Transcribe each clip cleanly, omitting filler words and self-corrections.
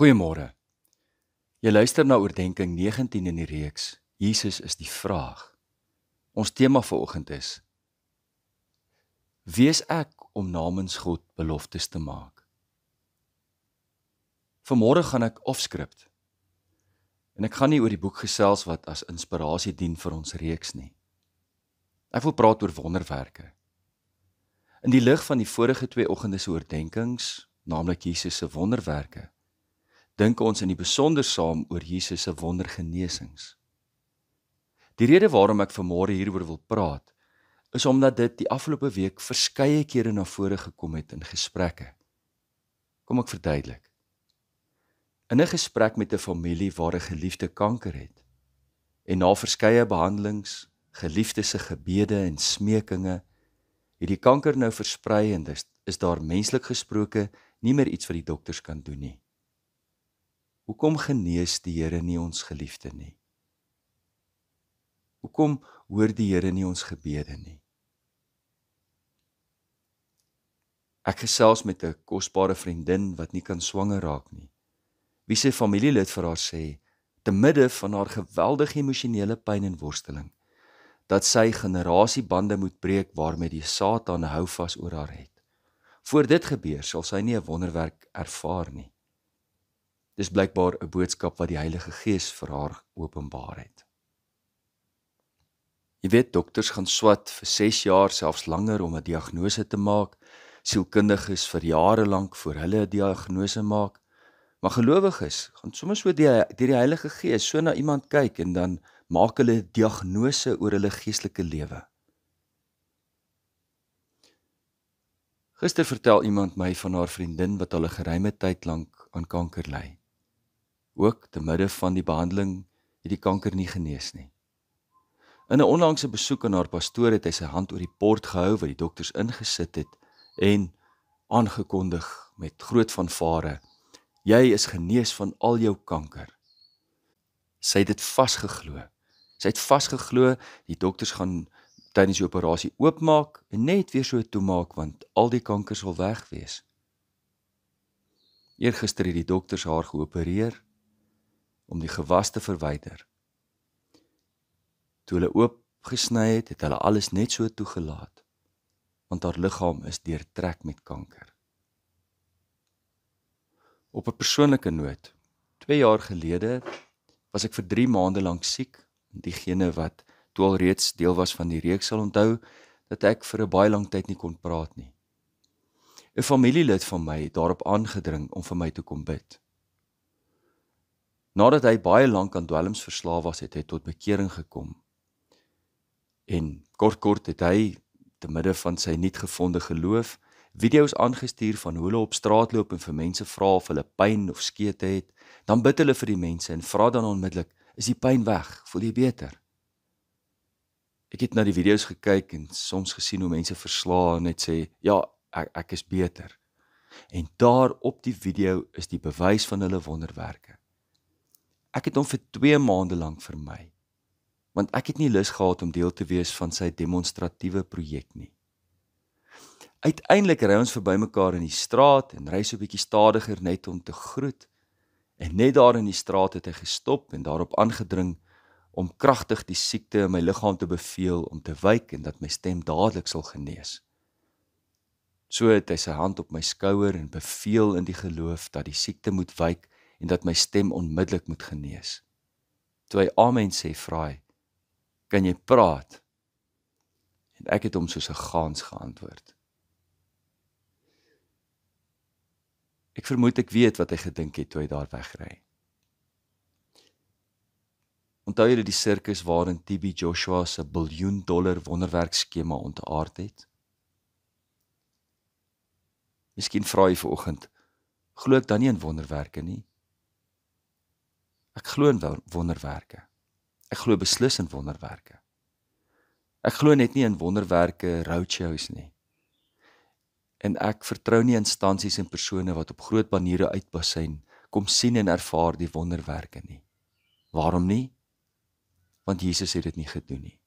Goeiemôre. Jy luister na oordenking 19 in die reeks Jesus is die vraag. Ons tema vanoggend is: Wie is ek om namens God beloftes te maak? Vanmôre gaan ek off-script. En ek gaan nie oor die boek gesels wat as inspirasie dien vir ons reeks nie. Ek wil praat oor wonderwerke. In die lig van die vorige 2 oggende se oordenkings, naamlik Jesus se wonderwerke, dink ons in die besonder saam oor Jesus se wondergenesings. Die rede waarom ek vanmôre hieroor wil praat, is omdat dit die afgelope week verskeie kere na vore gekom het in gesprekke. Kom ek verduidelik. In 'n gesprek met 'n familie waar 'n geliefde kanker het, en na verskeie behandelings, geliefde se gebede en smekinge, het die kanker nou versprei en is daar menslik gesproke nie meer iets wat die dokters kan doen nie. Hoekom genees die Here nie ons geliefde nie? Hoekom hoor die Here nie ons gebede nie? Ek gesels met 'n kosbare vriendin wat nie kan swanger raak nie, wie sy familielid vir haar sê, te midde van haar geweldige emosionele pyn en worsteling, dat sy generasiebande moet breek waarmee die Satan hou vas oor haar het. Voor dit gebeur sal sy nie 'n wonderwerk ervaar nie. Dis blykbaar 'n boodskap wat die Heilige Gees vir haar openbaar het. Jy weet, dokters gaan swat vir 6 jaar, selfs langer om 'n diagnose te maak, sielkundiges vir jare lank voor hulle 'n diagnose maak, maar gelowiges gaan sommer so deur die Heilige Gees so na iemand kyk en dan maak hulle 'n diagnose oor hulle geestelike lewe. Gister vertel iemand my van haar vriendin wat al 'n geruime tyd lank aan kanker ly. Ook te midde van die behandeling het die kanker nie genees nie. In 'n onlangse besoek aan haar pastoor het hy sy hand oor die port gehou wat die dokters ingesit het en aangekondig met groot fanfare: "Jy is genees van al jou kanker." Sy het dit vasgeglo. Sy het vasgeglo die dokters gaan tydens die operasie oopmaak en net weer so toemaak want al die kanker sal weg wees. Eergister het die dokters haar geopereer om die gewas te verwyder. Toe hulle oopgesny het, het hulle alles net so toegelaat, want haar liggaam is deurtrek met kanker. Op 'n persoonlike noot, 2 jaar gelede was ek vir 3 maande lank siek. Diegene wat toe al reeds deel was van die reeks sal onthou dat ek vir 'n baie lang tyd nie kon praat nie. 'n Familielid van my het daarop aangedring om vir my te kom bid. Nadat hy baie lank aan dwelms verslaaf was, het hy tot bekering gekom. En kort het hy, te midde van sy nuutgevonde geloof, video's aangestuur van hoe hulle op straat loop en vir mense vra of hulle pyn of skete het, dan bid hulle vir die mense en vra dan onmiddellik: "Is die pyn weg? Voel jy beter?" Ek het na die video's gekyk en soms gesien hoe mense versla en net sê: "Ja, ek is beter." En daar op die video is die bewys van hulle wonderwerke. Ek het hom vir 2 maande lank vermy, want ek het nie lus gehad om deel te wees van sy demonstratiewe projek nie. Uiteindelik ry ons verby mekaar in die straat en ry so 'n bietjie stadiger net om te groet. En net daar in die straat het hy gestop en daarop aangedring om kragtig die siekte in my liggaam te beveel om te wyk en dat my stem dadelik sal genees. So het hy sy hand op my skouer en beveel in die geloof dat die siekte moet wyk en dat my stem onmiddellik moet genees. Toe hy amen sê, vra hy: "Kan jy praat?" En ek het hom soos 'n gans geantwoord. Ek vermoed ek weet wat hy gedink het toe hy daar wegry. Onthou julle die sirkus waarin TB Joshua se $1 biljoen wonderwerkskema ontaard het? Miskien vra jy vanoggend: glo ek dan nie in wonderwerke nie? Ek glo in wonderwerke. Ek glo beslis in wonderwerke. Ek glo net nie in wonderwerke roadshows nie. En ek vertrou nie instansies en persone wat op groot baniere uitbasyn kom sien en ervaar die wonderwerke nie. Waarom nie? Want Jesus het dit nie gedoen nie.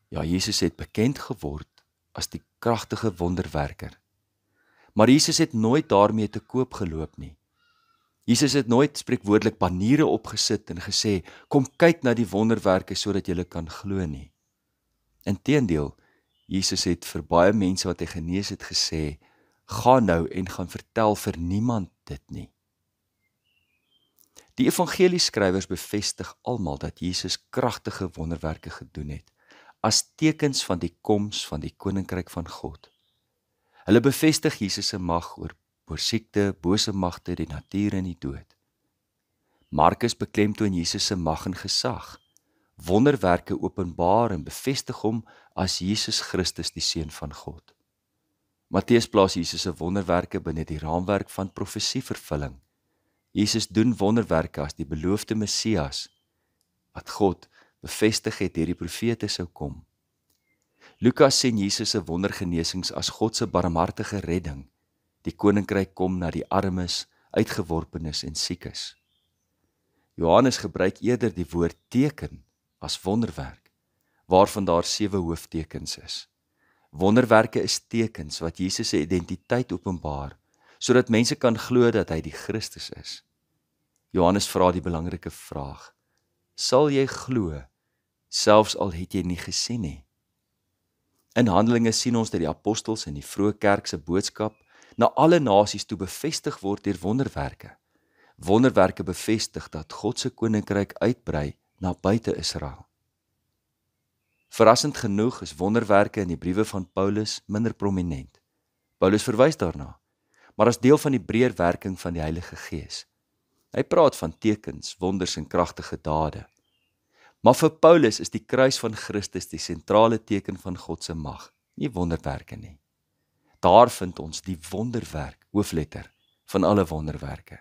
Ja, Jesus het bekend geword as die kragtige wonderwerker. Maar Jesus het nooit daarmee te koop geloop nie. Jesus het nooit spreekwoordelik baniere opgesit en gesê, kom kyk na die wonderwerke sodat julle kan glo nie. Inteendeel, Jesus het vir baie mense wat hy genees het gesê, gaan nou en gaan vertel vir niemand dit nie. Die evangelieskrywers bevestig almal dat Jesus kragtige wonderwerke gedoen het, as tekens van die koms van die koninkryk van God. Hulle bevestig Jesus se mag oor siekte, bose magte, die natuur en die dood. Markus beklemtoon Jesus se mag en gesag, wonderwerke openbaar en bevestig hom as Jesus Christus, die Seun van God. Matteus plaas Jesus se wonderwerke binne die raamwerk van profesievervulling. Jesus doen wonderwerke as die beloofde Messias, wat God bevestig het deur die profete sou kom. Lukas sien Jesus se wondergenesings as God se barmhartige redding. Die koninkryk kom na die armes, uitgeworpenes en siekes. Johannes gebruik eerder die woord teken as wonderwerk, waarvan daar 7 hooftekens is. Wonderwerke is tekens wat Jesus se identiteit openbaar, sodat mense kan glo dat hy die Christus is. Johannes vra die belangrike vraag: sal jy glo, selfs al het jy nie gesien nie? In Handelinge sien ons dat die apostels in die vroeë kerk se boodskap na alle nasies toe bevestig word deur wonderwerke. Wonderwerke bevestig dat God se koninkryk uitbrei na buite Israel. Verrassend genoeg is wonderwerke in die briewe van Paulus minder prominent. Paulus verwys daarna, maar as deel van die breër werking van die Heilige Gees. Hy praat van tekens, wonders en kragtige dade. Maar vir Paulus is die kruis van Christus die sentrale teken van God se mag, nie wonderwerke nie. Daar vind ons die wonderwerk, hoofletter, van alle wonderwerke.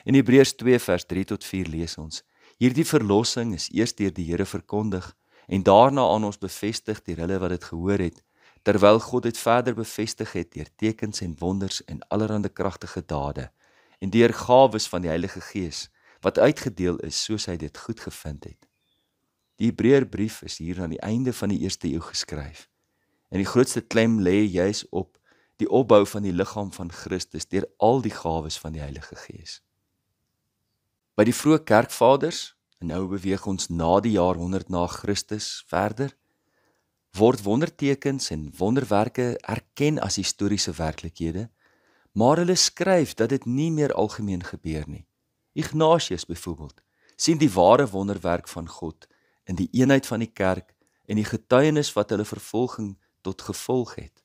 In Hebreërs 2 vers 3 tot 4 lees ons, hierdie verlossing is eers deur die Here verkondig en daarna aan ons bevestig deur hulle wat dit gehoor het, terwyl God dit verder bevestig het deur tekens en wonders en allerhande kragtige dade en deur gawes van die Heilige Gees wat uitgedeel is soos hy dit goed gevind het. Die Hebreërbrief is hier aan die einde van die 1ste eeu geskryf en die grootste klem lê juis op die opbou van die liggaam van Christus deur al die gawes van die Heilige Gees. By die vroeë kerkvaders, en nou beweeg ons na die jaar 100 na Christus verder, word wondertekens en wonderwerke erken as historiese werklikhede, maar hulle skryf dat dit nie meer algemeen gebeur nie. Ignatius byvoorbeeld sien die ware wonderwerk van God in die eenheid van die kerk en die getuienis wat hulle vervolging tot gevolg het.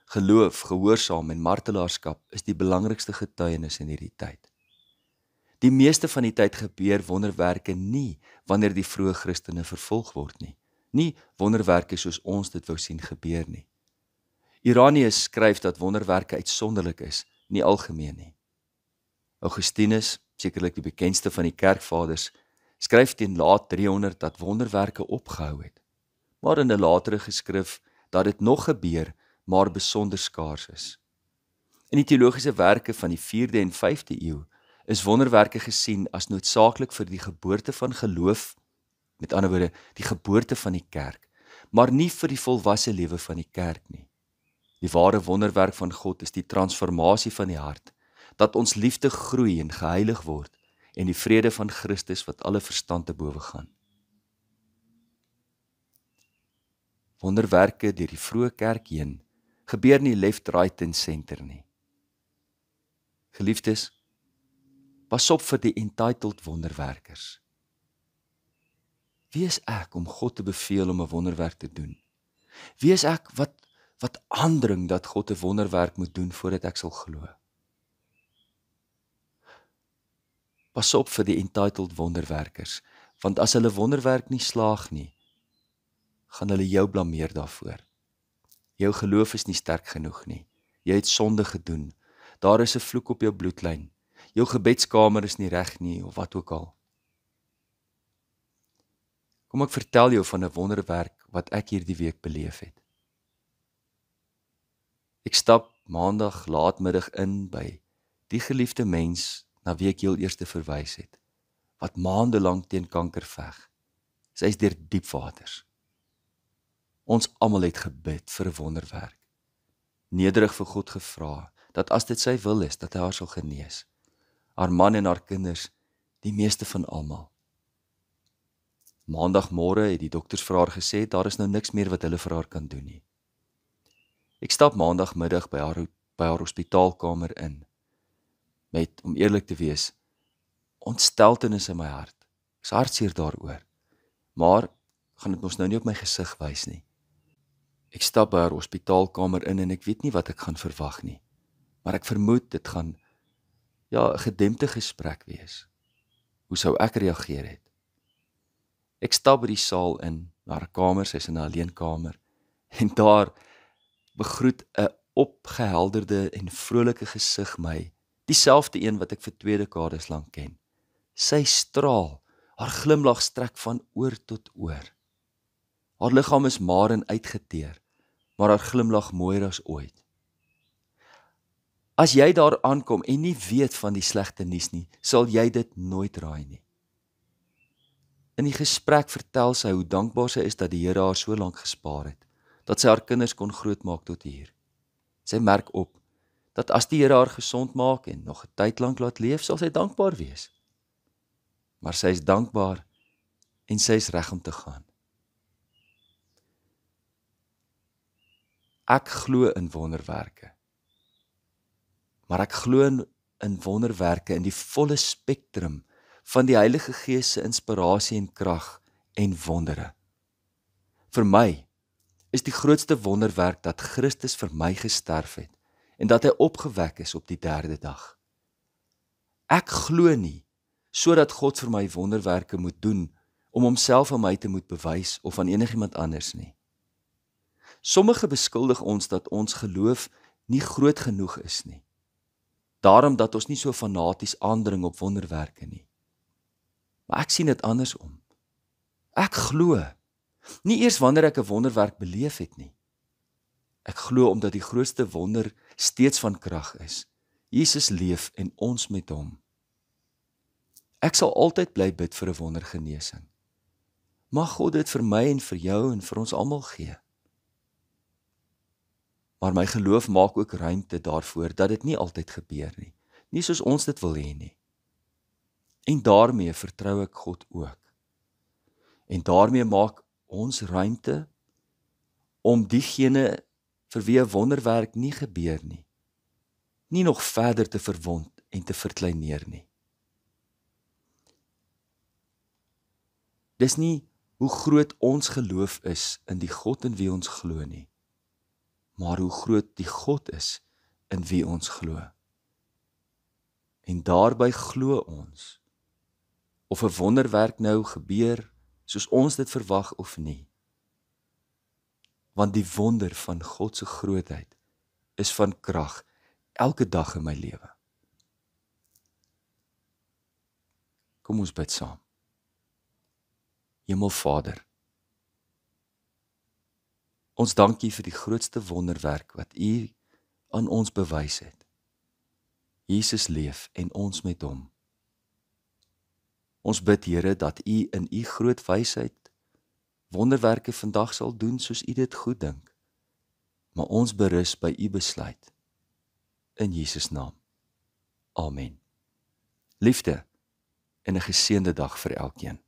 Geloof, gehoorsaam en martelaarskap is die belangrikste getuienis in hierdie tyd. Die meeste van die tyd gebeur wonderwerke nie wanneer die vroeë Christene vervolg word nie. Nie wonderwerke soos ons dit wou sien gebeur nie. Irenaeus skryf dat wonderwerke uitsonderlik is, nie algemeen nie. Augustinus, sekerlik die bekendste van die kerkvaders, skryf teen laat 300 dat wonderwerke opgehou het, maar in 'n latere geskrif dat dit nog gebeur, maar besonder skaars is. In die teologiese werke van die 4de en 5de eeu is wonderwerke gesien as noodsaaklik vir die geboorte van geloof, met ander woorde, die geboorte van die kerk, maar nie vir die volwasse lewe van die kerk nie. Die ware wonderwerk van God is die transformasie van die hart, dat ons liefde groei en geheilig word, en die vrede van Christus wat alle verstand te bowe gaan. Wonderwerke deur die vroeë kerk heen gebeur nie left, right en center nie. Geliefdes, pas op vir die entitled wonderwerkers. Wie is ek om God te beveel om 'n wonderwerk te doen? Wie is ek wat aandring dat God 'n wonderwerk moet doen voordat ek sal glo? Pas op vir die entitled wonderwerkers, want as hulle wonderwerk nie slaag nie, gaan hulle jou blameer daarvoor. Jou geloof is nie sterk genoeg nie. Jy het sonde gedoen. Daar is 'n vloek op jou bloedlyn. Jou gebedskamer is nie reg nie, of wat ook al. Kom ek vertel jou van 'n wonderwerk wat ek hierdie week beleef het. Ek stap maandag laatmiddag in by die geliefde mens na wie ek heel eers verwys het, wat maande lank teen kanker veg. Sy is deur diep waters. Ons almal het gebid vir 'n wonderwerk. Nederig vir God gevra, dat as dit sy wil is, dat hy haar sal genees. haar man en haar kinders, die meeste van almal. Maandagmôre het die dokters vir haar gesê, daar is nou niks meer wat hulle vir haar kan doen nie. Ek stap maandagmiddag by haar hospitaalkamer in, met, om eerlik te wees, ontsteltenis in my hart. Ek is hartseer daaroor, maar gaan dit mos nou nie op my gesig wys nie. Ek stap by haar hospitaalkamer in en ek weet nie wat ek gaan verwag nie, maar ek vermoed dit gaan, 'n gedempte gesprek wees. Hoe sou ek reageer het? Ek stap by die saal in, na haar kamer, sy is in 'n alleenkamer, en daar begroet 'n opgehelderde en vrolike gesig my, dieselfde een wat ek vir 2 dekades lank ken. Sy straal, haar glimlag strek van oor tot oor. Haar liggaam is maar en uitgeteer, maar haar glimlag mooier as ooit. As jy daar aankom en nie weet van die slegte nuus nie, sal jy dit nooit raai nie. In die gesprek vertel sy hoe dankbaar sy is dat die Here haar so lank gespaar het, dat sy haar kinders kon grootmaak tot hier. Sy merk op, dat as die Here haar gesond maak en nog 'n tyd lank laat leef, sal sy dankbaar wees. Maar sy is dankbaar en sy is reg om te gaan. Ek glo in wonderwerke. Maar ek glo in wonderwerke in die volle spektrum van die Heilige Gees se inspirasie en krag en wondere. Vir my is die grootste wonderwerk dat Christus vir my gesterf het en dat hy opgewek is op die 3de dag. Ek glo nie sodat God vir my wonderwerke moet doen om homself aan my te moet bewys of aan enigiemand anders nie. Sommige beskuldig ons dat ons geloof nie groot genoeg is nie. Daarom dat ons nie so fanaties aandring op wonderwerke nie. Maar ek sien dit andersom. Ek glo, nie eers wanneer ek 'n wonderwerk beleef het nie. Ek glo omdat die grootste wonder steeds van krag is. Jesus leef en ons met hom. Ek sal altyd bly bid vir 'n wondergenesing. Mag God dit vir my en vir jou en vir ons almal gee. Maar my geloof maak ook ruimte daarvoor dat dit nie altyd gebeur nie. Nie soos ons dit wil hê nie. En daarmee vertrou ek God ook. En daarmee maak ons ruimte om diegene vir wie 'n wonderwerk nie gebeur nie nog verder te verwond en te verkleineer nie. Dis nie hoe groot ons geloof is in die God in wie ons glo nie, maar hoe groot die God is in wie ons glo. En daarby glo ons, of 'n wonderwerk nou gebeur, soos ons dit verwag of nie. Want die wonder van God se grootheid is van krag elke dag in my lewe. Kom ons bid saam. Hemelvader, ons dank U vir die grootste wonderwerk wat U aan ons bewys het. Jesus leef en ons met hom. Ons bid, Here, dat U in U groot wysheid wonderwerke vandag sal doen soos U dit goed dink. Maar ons berus by U besluit. In Jesus naam. Amen. Liefde en 'n geseënde dag vir elkeen.